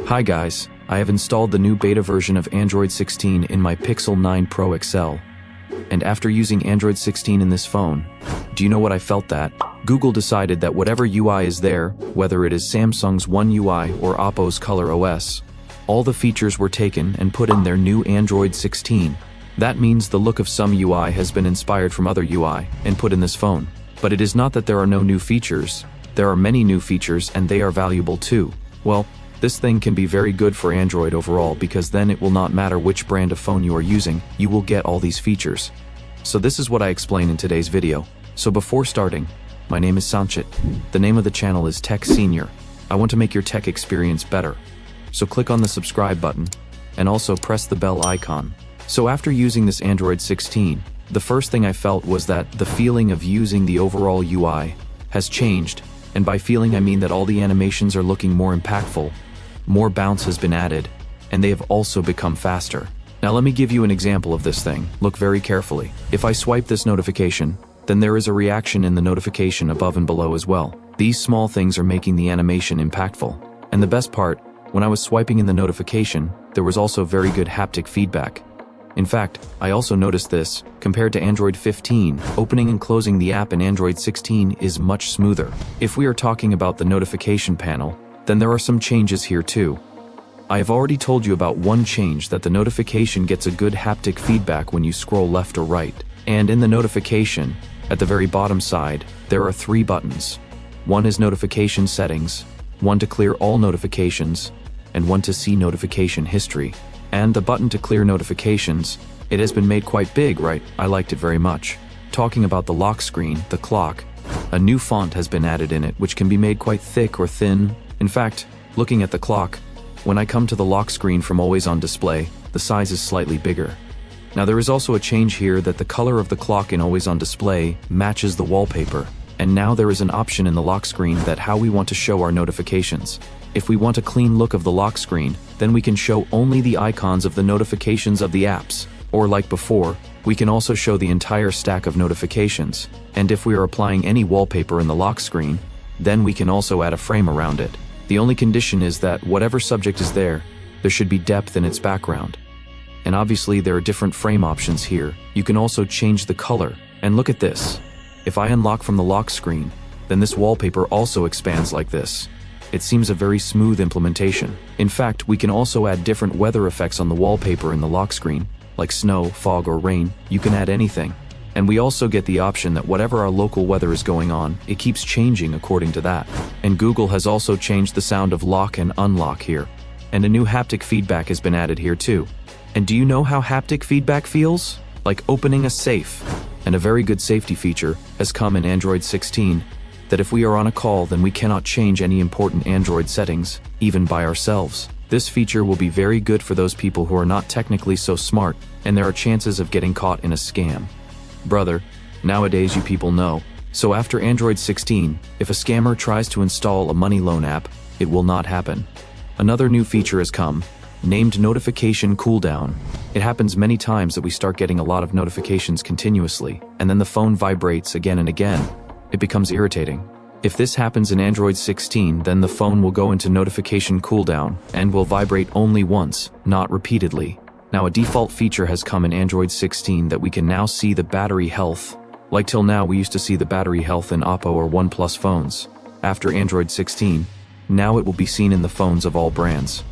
Hi guys, I have installed the new beta version of Android 16 in my Pixel 9 Pro XL. And after using Android 16 in this phone, do you know what I felt that? Google decided that whatever UI is there, whether it is Samsung's One UI or Oppo's Color OS, all the features were taken and put in their new Android 16. That means the look of some UI has been inspired from other UI and put in this phone. But it is not that there are no new features. There are many new features and they are valuable too. Well, this thing can be very good for Android overall because then it will not matter which brand of phone you are using, you will get all these features. So this is what I explain in today's video. So before starting, my name is Sanchit. The name of the channel is Tech Senior. I want to make your tech experience better. So click on the subscribe button and also press the bell icon. So after using this Android 16, the first thing I felt was that the feeling of using the overall UI has changed. And by feeling I mean that all the animations are looking more impactful, more bounce has been added, and they have also become faster. Now let me give you an example of this thing. Look very carefully. If I swipe this notification, then there is a reaction in the notification above and below as well. These small things are making the animation impactful. And the best part, when I was swiping in the notification, there was also very good haptic feedback. In fact, I also noticed this, compared to Android 15, opening and closing the app in Android 16 is much smoother. If we are talking about the notification panel, then there are some changes here too. I have already told you about one change, that the notification gets a good haptic feedback when you scroll left or right. And in the notification, at the very bottom side, there are 3 buttons. One is notification settings, one to clear all notifications, and one to see notification history. And the button to clear notifications, it has been made quite big, right? I liked it very much. Talking about the lock screen, the clock, a new font has been added in it which can be made quite thick or thin. In fact, looking at the clock, when I come to the lock screen from always on display, the size is slightly bigger. Now there is also a change here that the color of the clock in always on display matches the wallpaper. And now there is an option in the lock screen that how we want to show our notifications. If we want a clean look of the lock screen, then we can show only the icons of the notifications of the apps. Or like before, we can also show the entire stack of notifications. And if we are applying any wallpaper in the lock screen, then we can also add a frame around it. The only condition is that whatever subject is there should be depth in its background. And obviously there are different frame options here. You can also change the color. And look at this. If I unlock from the lock screen, then this wallpaper also expands like this. It seems a very smooth implementation. In fact, we can also add different weather effects on the wallpaper in the lock screen, like snow, fog, or rain. You can add anything. And we also get the option that whatever our local weather is going on, it keeps changing according to that. And Google has also changed the sound of lock and unlock here. And a new haptic feedback has been added here too. And do you know how haptic feedback feels? Like opening a safe. And a very good safety feature has come in Android 16, that if we are on a call, then we cannot change any important Android settings, even by ourselves. This feature will be very good for those people who are not technically so smart, and there are chances of getting caught in a scam. Brother, nowadays you people know. So after Android 16, if a scammer tries to install a money loan app, it will not happen. Another new feature has come, named notification cooldown. It happens many times that we start getting a lot of notifications continuously, and then the phone vibrates again and again. It becomes irritating. If this happens in Android 16, then the phone will go into notification cooldown and will vibrate only once, not repeatedly. Now a default feature has come in Android 16 that we can now see the battery health. Like till now we used to see the battery health in Oppo or OnePlus phones. After Android 16, now it will be seen in the phones of all brands.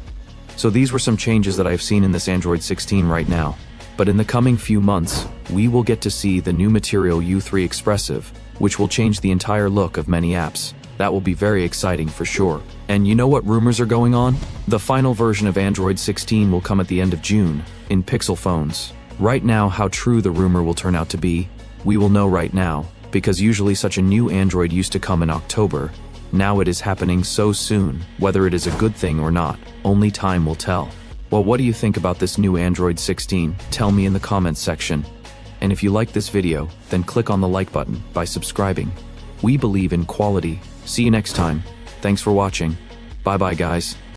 So these were some changes that I've seen in this Android 16 right now. But in the coming few months, we will get to see the new Material U3 Expressive, which will change the entire look of many apps. That will be very exciting for sure. And you know what rumors are going on? The final version of Android 16 will come at the end of June, in Pixel phones. Right now, how true the rumor will turn out to be, we will know right now, because usually such a new Android used to come in October. Now it is happening so soon. Whether it is a good thing or not, only time will tell. Well, what do you think about this new Android 16? Tell me in the comments section. And if you like this video, then click on the like button by subscribing. We believe in quality. See you next time. Thanks for watching. Bye bye guys.